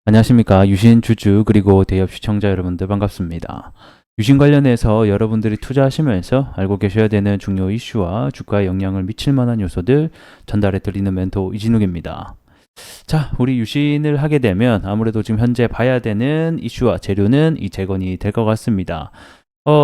안녕하십니까. 유신 주주 그리고 대기업 시청자 여러분들 반갑습니다. 유신 관련해서 여러분들이 투자하시면서 알고 계셔야 되는 중요 이슈와 주가에 영향을 미칠 만한 요소들 전달해 드리는 멘토 이진욱입니다. 자, 우리 유신을 하게 되면 아무래도 지금 현재 봐야 되는 이슈와 재료는 이 재건이 될 것 같습니다.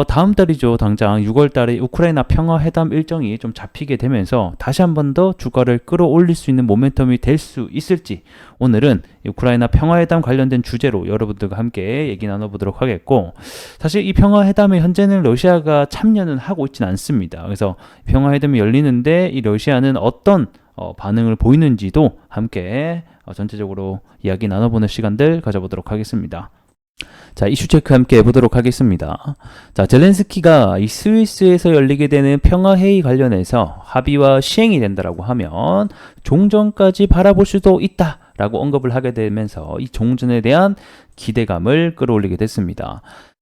다음 달이죠. 당장 6월 달에 우크라이나 평화회담 일정이 좀 잡히게 되면서 다시 한 번 더 주가를 끌어올릴 수 있는 모멘텀이 될 수 있을지 오늘은 우크라이나 평화회담 관련된 주제로 여러분들과 함께 얘기 나눠보도록 하겠고, 사실 이 평화회담에 현재는 러시아가 참여는 하고 있지는 않습니다. 그래서 평화회담이 열리는데 이 러시아는 어떤 반응을 보이는지도 함께 전체적으로 이야기 나눠보는 시간들 가져보도록 하겠습니다. 자, 이슈 체크 함께 해보도록 하겠습니다. 자, 젤렌스키가 이 스위스에서 열리게 되는 평화회의 관련해서 합의와 시행이 된다라고 하면 종전까지 바라볼 수도 있다라고 언급을 하게 되면서 이 종전에 대한 기대감을 끌어올리게 됐습니다.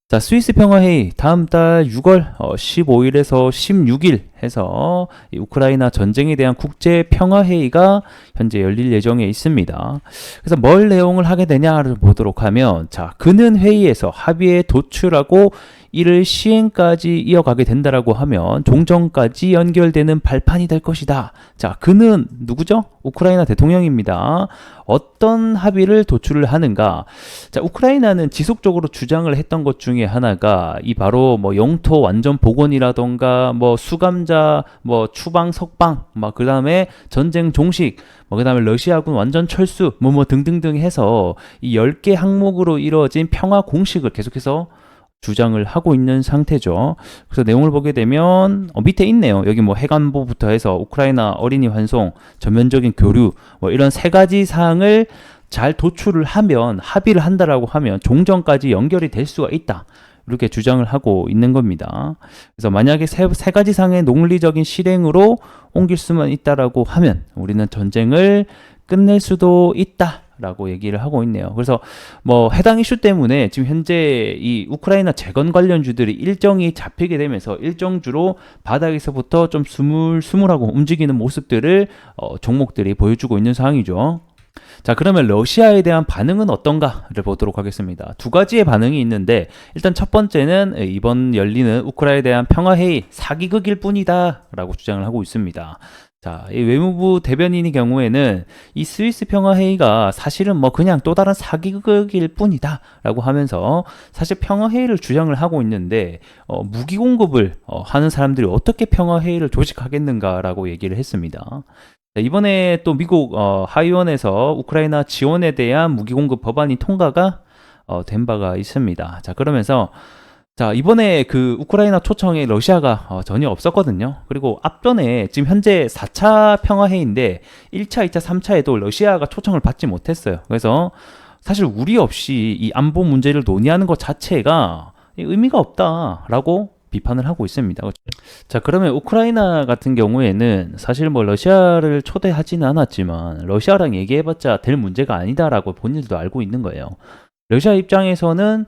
자, 스위스 평화회의 다음 달 6월 15일에서 16일 해서 이 우크라이나 전쟁에 대한 국제 평화회의가 현재 열릴 예정에 있습니다. 그래서 뭘 내용을 하게 되냐를 보도록 하면, 자, 그는 회의에서 합의에 도출하고 이를 시행까지 이어가게 된다라고 하면 종전까지 연결되는 발판이 될 것이다. 자, 그는 누구죠? 우크라이나 대통령입니다. 어떤 합의를 도출을 하는가? 자, 우크라이나는 지속적으로 주장을 했던 것 중에 하나가 이 바로 뭐 영토 완전 복원이라던가 뭐 수감자 뭐 추방 석방 막 그다음에 전쟁 종식 뭐 그다음에 러시아군 완전 철수 뭐 등등등 해서 이 10개 항목으로 이루어진 평화 공식을 계속해서 주장을 하고 있는 상태죠. 그래서 내용을 보게 되면 밑에 있네요. 여기 뭐 해관보부터 해서 우크라이나 어린이 환송, 전면적인 교류 뭐 이런 세 가지 사항을 잘 도출을 하면, 합의를 한다라고 하면 종전까지 연결이 될 수가 있다. 이렇게 주장을 하고 있는 겁니다. 그래서 만약에 세 가지 상의 논리적인 실행으로 옮길 수만 있다라고 하면 우리는 전쟁을 끝낼 수도 있다. 라고 얘기를 하고 있네요. 그래서 뭐 해당 이슈 때문에 지금 현재 이 우크라이나 재건 관련주들이 일정이 잡히게 되면서 일정주로 바닥에서부터 좀 스물스물하고 움직이는 모습들을 종목들이 보여주고 있는 상황이죠. 자, 그러면 러시아에 대한 반응은 어떤가를 보도록 하겠습니다. 두 가지의 반응이 있는데, 일단 첫 번째는 이번 열리는 우크라이나에 대한 평화회의 사기극일 뿐이다 라고 주장을 하고 있습니다. 자, 이 외무부 대변인의 경우에는 이 스위스 평화회의가 사실은 뭐 그냥 또 다른 사기극일 뿐이다 라고 하면서 사실 평화회의를 주장을 하고 있는데 무기 공급을 하는 사람들이 어떻게 평화회의를 조직하겠는가 라고 얘기를 했습니다. 이번에 또 미국 하의원에서 우크라이나 지원에 대한 무기 공급 법안이 통과가 된 바가 있습니다. 자, 그러면서 자, 이번에 그 우크라이나 초청에 러시아가 전혀 없었거든요. 그리고 앞전에 지금 현재 4차 평화회의인데 1차, 2차, 3차에도 러시아가 초청을 받지 못했어요. 그래서 사실 우리 없이 이 안보 문제를 논의하는 것 자체가 의미가 없다라고 비판을 하고 있습니다. 자, 그러면 우크라이나 같은 경우에는 사실 뭐 러시아를 초대하지는 않았지만 러시아랑 얘기해봤자 될 문제가 아니다라고 본인들도 알고 있는 거예요. 러시아 입장에서는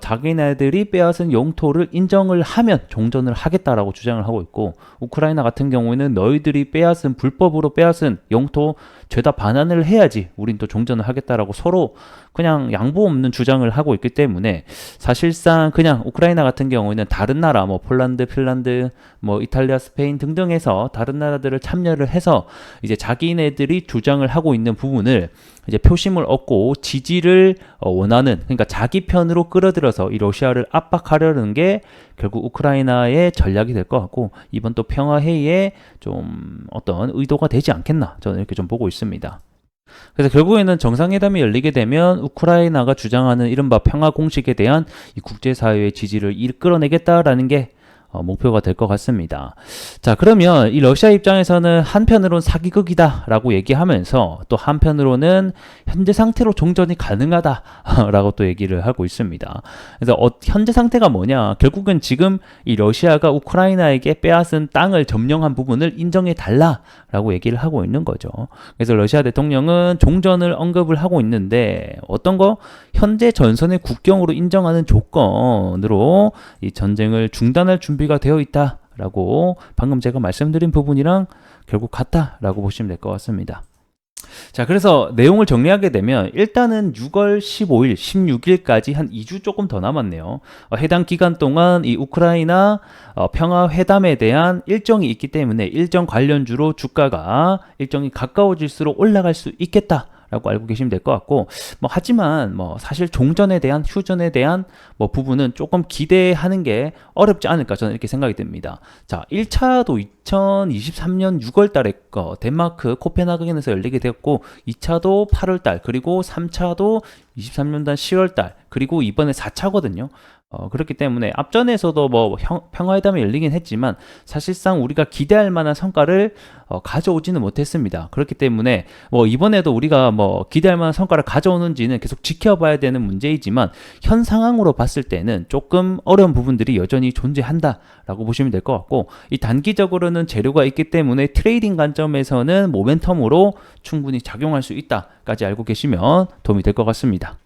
자기네들이 빼앗은 영토를 인정을 하면 종전을 하겠다라고 주장을 하고 있고, 우크라이나 같은 경우에는 너희들이 빼앗은 불법으로 빼앗은 영토 죄다 반환을 해야지 우린 또 종전을 하겠다라고 서로 그냥 양보 없는 주장을 하고 있기 때문에 사실상 그냥 우크라이나 같은 경우에는 다른 나라 뭐 폴란드, 핀란드, 뭐 이탈리아, 스페인 등등해서 다른 나라들을 참여를 해서 이제 자기네들이 주장을 하고 있는 부분을 이제 표심을 얻고 지지를 원하는, 그러니까 자기 편으로 끌어들여서 이 러시아를 압박하려는 게 결국 우크라이나의 전략이 될 것 같고, 이번 또 평화회의에 좀 어떤 의도가 되지 않겠나 저는 이렇게 좀 보고 있습니다. 그래서 결국에는 정상회담이 열리게 되면 우크라이나가 주장하는 이른바 평화 공식에 대한 이 국제사회의 지지를 끌어내겠다라는 게 목표가 될 것 같습니다. 자, 그러면 이 러시아 입장에서는 한편으로는 사기극이다라고 얘기하면서 또 한편으로는 현재 상태로 종전이 가능하다라고 또 얘기를 하고 있습니다. 그래서 현재 상태가 뭐냐? 결국은 지금 이 러시아가 우크라이나에게 빼앗은 땅을 점령한 부분을 인정해 달라라고 얘기를 하고 있는 거죠. 그래서 러시아 대통령은 종전을 언급을 하고 있는데 어떤 거? 현재 전선의 국경으로 인정하는 조건으로 이 전쟁을 중단할 준비가 되어 있다라고 방금 제가 말씀드린 부분이랑 결국 같다라고 보시면 될 것 같습니다. 자, 그래서 내용을 정리하게 되면 일단은 6월 15일, 16일까지 한 2주 조금 더 남았네요. 해당 기간 동안 이 우크라이나 평화 회담에 대한 일정이 있기 때문에 일정 관련주로 주가가 일정이 가까워질수록 올라갈 수 있겠다. 라고 알고 계시면 될 것 같고, 하지만 사실 종전에 대한 휴전에 대한 부분은 조금 기대하는 게 어렵지 않을까 저는 이렇게 생각이 듭니다. 자, 1차도 2023년 6월 달에 덴마크 코펜하겐에서 열리게 되었고, 2차도 8월 달, 그리고 3차도 23년단 10월 달, 그리고 이번에 4차거든요. 그렇기 때문에 앞전에서도 평화회담이 열리긴 했지만 사실상 우리가 기대할 만한 성과를 가져오지는 못했습니다. 그렇기 때문에 이번에도 우리가 기대할 만한 성과를 가져오는지는 계속 지켜봐야 되는 문제이지만 현 상황으로 봤을 때는 조금 어려운 부분들이 여전히 존재한다라고 보시면 될 것 같고, 이 단기적으로는 재료가 있기 때문에 트레이딩 관점에서는 모멘텀으로 충분히 작용할 수 있다까지 알고 계시면 도움이 될 것 같습니다.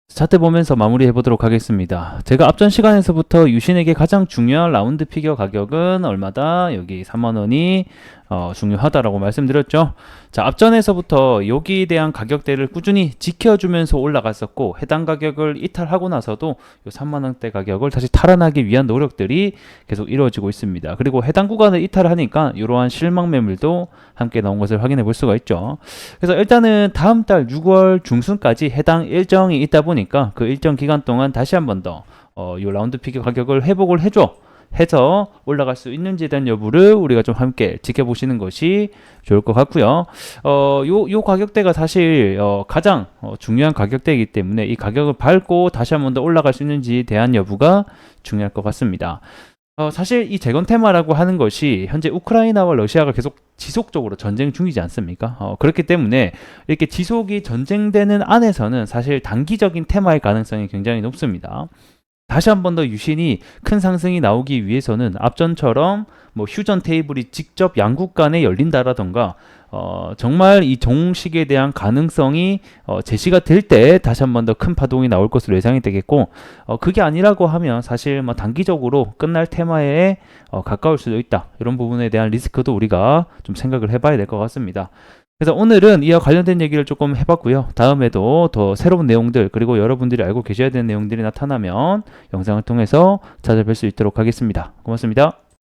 차트 보면서 마무리해 보도록 하겠습니다. 제가 앞전 시간에서부터 유신에게 가장 중요한 라운드 피겨 가격은 얼마다? 여기 3만원이 중요하다라고 말씀드렸죠. 자, 앞전에서부터 여기에 대한 가격대를 꾸준히 지켜주면서 올라갔었고, 해당 가격을 이탈하고 나서도 이 3만원대 가격을 다시 탈환하기 위한 노력들이 계속 이루어지고 있습니다. 그리고 해당 구간을 이탈하니까 이러한 실망 매물도 함께 나온 것을 확인해 볼 수가 있죠. 그래서 일단은 다음 달 6월 중순까지 해당 일정이 있다 보니까 그 일정 기간 동안 다시 한 번 더 이 라운드 피겨 가격을 회복을 해서 올라갈 수 있는지에 대한 여부를 우리가 좀 함께 지켜보시는 것이 좋을 것 같고요. 요 가격대가 사실 가장 중요한 가격대이기 때문에 이 가격을 밟고 다시 한 번 더 올라갈 수 있는지에 대한 여부가 중요할 것 같습니다. 사실 이 재건 테마라고 하는 것이 현재 우크라이나와 러시아가 계속 지속적으로 전쟁 중이지 않습니까? 그렇기 때문에 이렇게 지속이 전쟁되는 안에서는 사실 단기적인 테마의 가능성이 굉장히 높습니다. 다시 한 번 더 유신이 큰 상승이 나오기 위해서는 앞전처럼 휴전 테이블이 직접 양국 간에 열린다라던가 정말 이 종식에 대한 가능성이 제시가 될 때 다시 한 번 더 큰 파동이 나올 것으로 예상이 되겠고, 그게 아니라고 하면 사실 단기적으로 끝날 테마에 가까울 수도 있다. 이런 부분에 대한 리스크도 우리가 좀 생각을 해봐야 될 것 같습니다. 그래서 오늘은 이와 관련된 얘기를 조금 해봤고요. 다음에도 더 새로운 내용들, 그리고 여러분들이 알고 계셔야 되는 내용들이 나타나면 영상을 통해서 찾아뵐 수 있도록 하겠습니다. 고맙습니다.